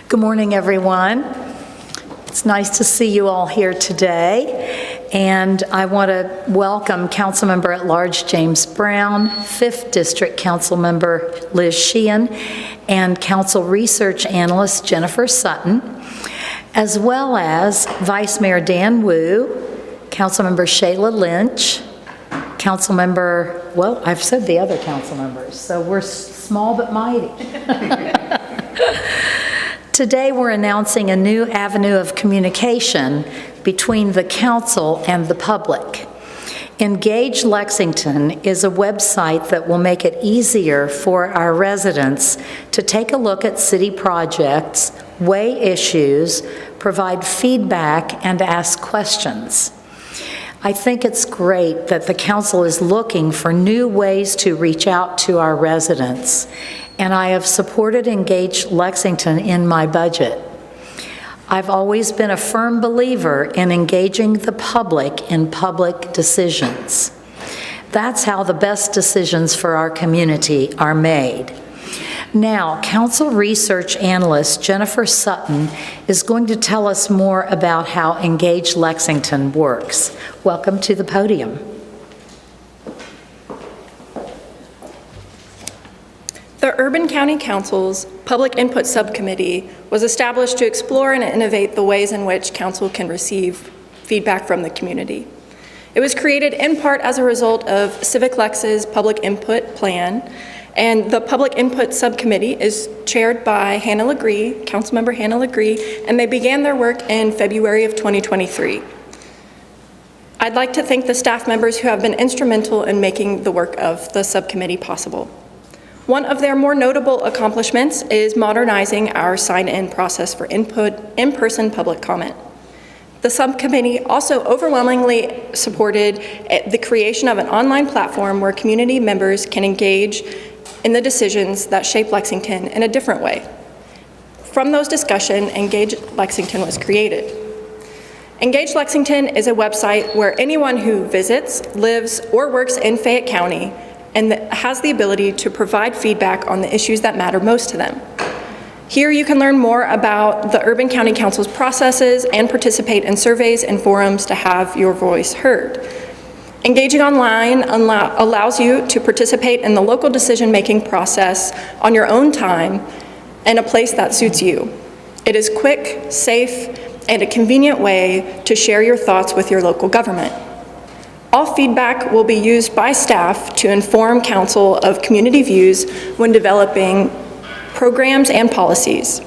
Good morning, everyone. It's nice to see you all here today. And I want to welcome Councilmember at Large James Brown, 5th District Councilmember Liz Sheehan, and Council Research Analyst Jennifer Sutton, as well as Vice Mayor Dan Wu, Councilmember Shayla Lynch, Councilmember, well, I've said the other council members, so we're small but mighty. Today, we're announcing a new avenue of communication between the council and the public. Engage Lexington is a website that will make it easier for our residents to take a look at city projects, weigh issues, provide feedback, and ask questions. I think it's great that the council is looking for new ways to reach out to our residents, and I have supported Engage Lexington in my budget. I've always been a firm believer in engaging the public in public decisions. That's how the best decisions for our community are made. Now, Council Research Analyst Jennifer Sutton is going to tell us more about how Engage Lexington works. Welcome to the podium. The Urban County Council's Public Input Subcommittee was established to explore and innovate the ways in which council can receive feedback from the community. It was created in part as a result of Civic Lex's Public Input Plan, and the Public Input Subcommittee is chaired by Hannah Legree, Councilmember Hannah Legree, and they began their work in February of 2023. I'd like to thank the staff members who have been instrumental in making the work of the subcommittee possible. One of their more notable accomplishments is modernizing our sign-in process for in-person public comment. The subcommittee also overwhelmingly supported the creation of an online platform where community members can engage in the decisions that shape Lexington in a different way. From those discussions, Engage Lexington was created. Engage Lexington is a website where anyone who visits, lives, or works in Fayette County and has the ability to provide feedback on the issues that matter most to them. Here you can learn more about the Urban County Council's processes and participate in surveys and forums to have your voice heard. Engaging online allows you to participate in the local decision-making process on your own time in a place that suits you. It is quick, safe, and a convenient way to share your thoughts with your local government. All feedback will be used by staff to inform council of community views when developing programs and policies.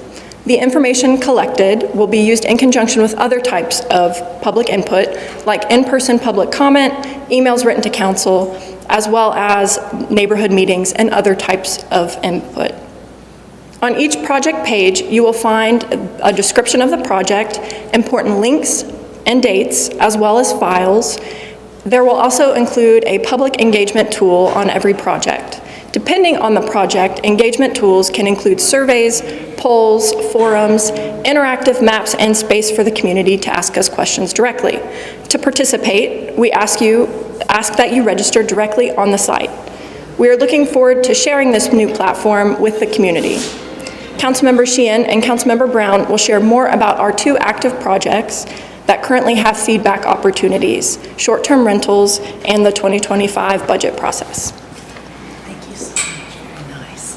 The information collected will be used in conjunction with other types of public input, like in-person public comment, emails written to council, as well as neighborhood meetings and other types of input. On each project page, you will find a description of the project, important links and dates, as well as files. There will also include a public engagement tool on every project. Depending on the project, engagement tools can include surveys, polls, forums, interactive maps, and space for the community to ask us questions directly. To participate, we ask that you register directly on the site. We are looking forward to sharing this new platform with the community. Councilmember Sheehan and Councilmember Brown will share more about our 2 active projects that currently have feedback opportunities, short-term rentals, and the 2025 budget process. Thank you so much. Very nice.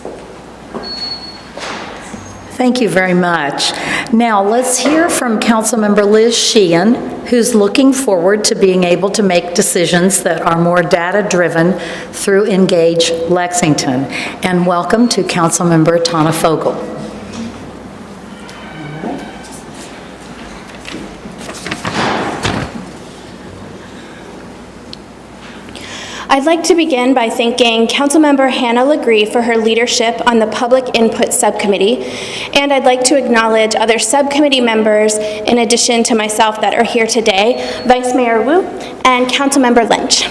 Thank you very much. Now, let's hear from Councilmember Liz Sheehan, who's looking forward to being able to make decisions that are more data-driven through Engage Lexington. And welcome to Councilmember Tana Fogel. I'd like to begin by thanking Councilmember Hannah Legree for her leadership on the Public Input Subcommittee, and I'd like to acknowledge other subcommittee members in addition to myself that are here today, Vice Mayor Wu and Councilmember Lynch.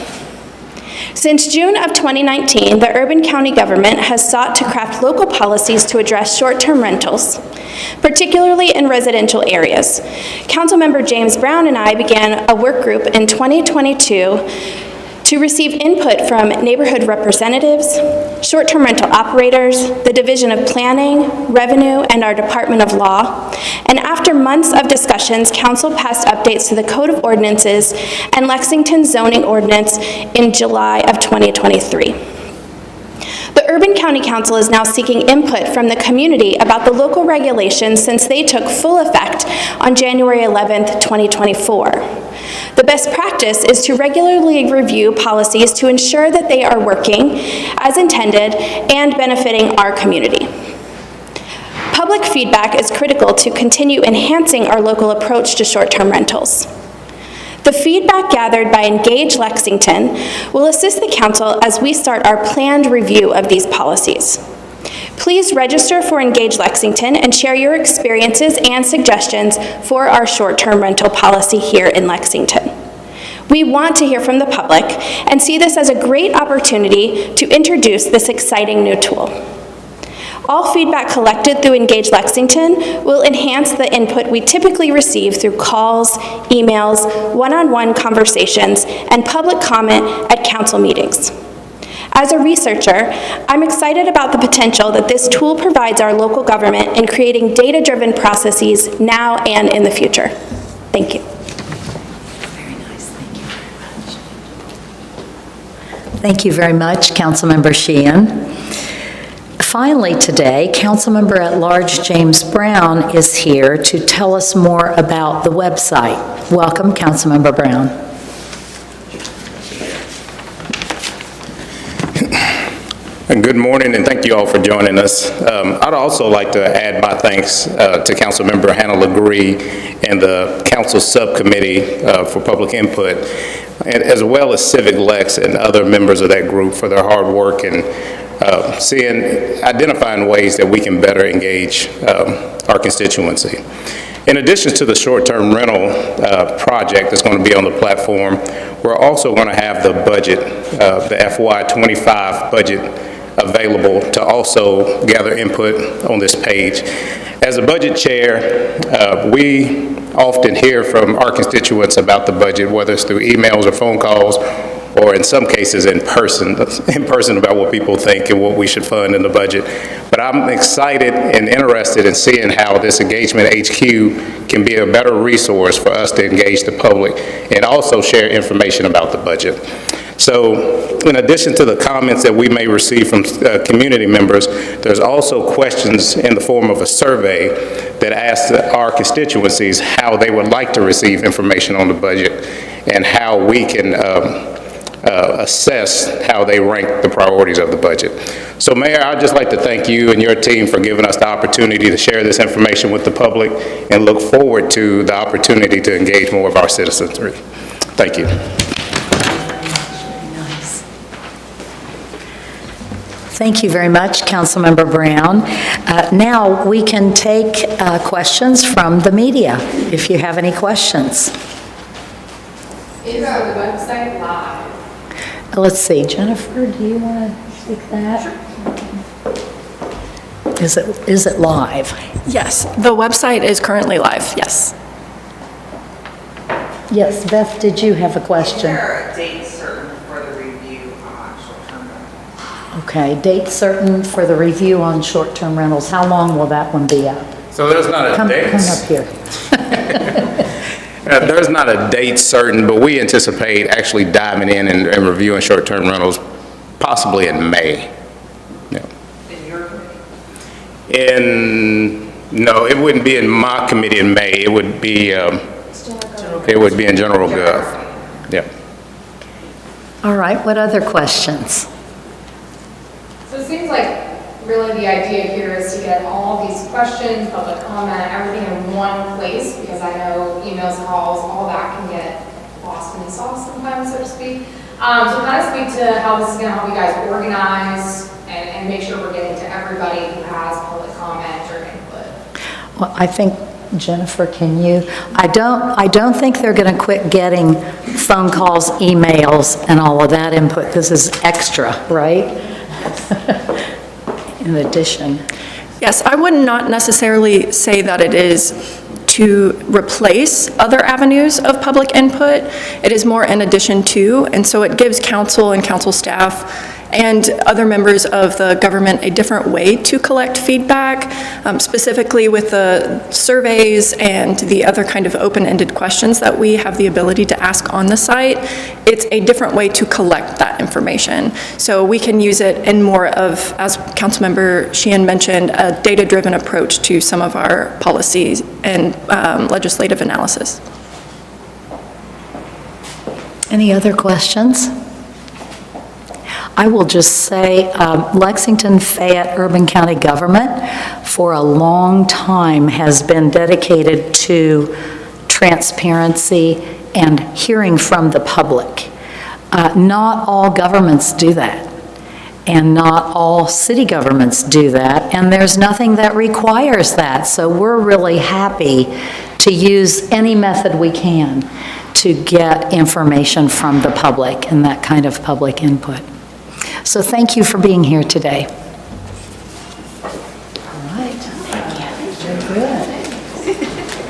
Since June of 2019, the Urban County government has sought to craft local policies to address short-term rentals, particularly in residential areas. Councilmember James Brown and I began a work group in 2022 to receive input from neighborhood representatives, short-term rental operators, the Division of Planning, Revenue, and our Department of Law. And after months of discussions, council passed updates to the Code of Ordinances and Lexington zoning ordinance in July of 2023. The Urban County Council is now seeking input from the community about the local regulations since they took full effect on January 11th, 2024. The best practice is to regularly review policies to ensure that they are working as intended and benefiting our community. Public feedback is critical to continue enhancing our local approach to short-term rentals. The feedback gathered by Engage Lexington will assist the council as we start our planned review of these policies. Please register for Engage Lexington and share your experiences and suggestions for our short-term rental policy here in Lexington. We want to hear from the public and see this as a great opportunity to introduce this exciting new tool. All feedback collected through Engage Lexington will enhance the input we typically receive through calls, emails, one-on-one conversations, and public comment at council meetings. As a researcher, I'm excited about the potential that this tool provides our local government in creating data-driven processes now and in the future. Thank you. Very nice, thank you very much. Thank you very much, Councilmember Sheehan. Finally today, Councilmember at Large James Brown is here to tell us more about the website. Welcome, Councilmember Brown. Good morning, and thank you all for joining us. I'd also like to add my thanks to Councilmember Hannah LaGree and the Council Subcommittee for Public Input, and as well as Civic Lex and other members of that group for their hard work and identifying ways that we can better engage our constituency. In addition to the short-term rental project that's going to be on the platform, we're also going to have the budget, the FY25 budget available to also gather input on this page. As a budget chair, we often hear from our constituents about the budget, whether it's through emails or phone calls, or in some cases in person about what people think and what we should fund in the budget. But I'm excited and interested in seeing how this Engagement HQ can be a better resource for us to engage the public and also share information about the budget. So in addition to the comments that we may receive from community members, there's also questions in the form of a survey that asks our constituencies how they would like to receive information on the budget and how we can assess how they rank the priorities of the budget. So Mayor, I'd just like to thank you and your team for giving us the opportunity to share this information with the public and look forward to the opportunity to engage more of our citizens. Thank you. Thank you very much, Councilmember Brown. Now we can take questions from the media, if you have any questions. Is the website live? Let's see, Jennifer, do you want to take that? Sure. Is it live? Yes, the website is currently live, yes. Yes, Beth, did you have a question? Is there a date certain for the review on short-term rentals? Okay, date certain for the review on short-term rentals. How long will that one be up? So there's not a date. Come up here. There's not a date certain, but we anticipate actually diving in and reviewing short-term rentals possibly in May. Yeah. In your committee? No, it wouldn't be in my committee in May. It would be in General Gov. Yeah. All right, what other questions? So it seems like really the idea here is to get all these questions, public comment, everything in one place, because I know emails, calls, all that can get lost in the sauce sometimes, so to speak. So kind of speak to how this is going to help you guys organize and make sure we're getting to everybody who has public comment or input. Well, I think, Jennifer, can you? I don't think they're going to quit getting phone calls, emails, and all of that input. This is extra, right? In addition. Yes, I would not necessarily say that it is to replace other avenues of public input. It is more in addition to, and so it gives council and council staff and other members of the government a different way to collect feedback, specifically with the surveys and the other kind of open-ended questions that we have the ability to ask on the site. It's a different way to collect that information. So we can use it in more of, as Councilmember Sheehan mentioned, a data-driven approach to some of our policies and legislative analysis. Any other questions? I will just say Lexington Fayette Urban County government for a long time has been dedicated to transparency and hearing from the public. Not all governments do that, and not all city governments do that, and there's nothing that requires that. So we're really happy to use any method we can to get information from the public and that kind of public input. So thank you for being here today. All right. Very good.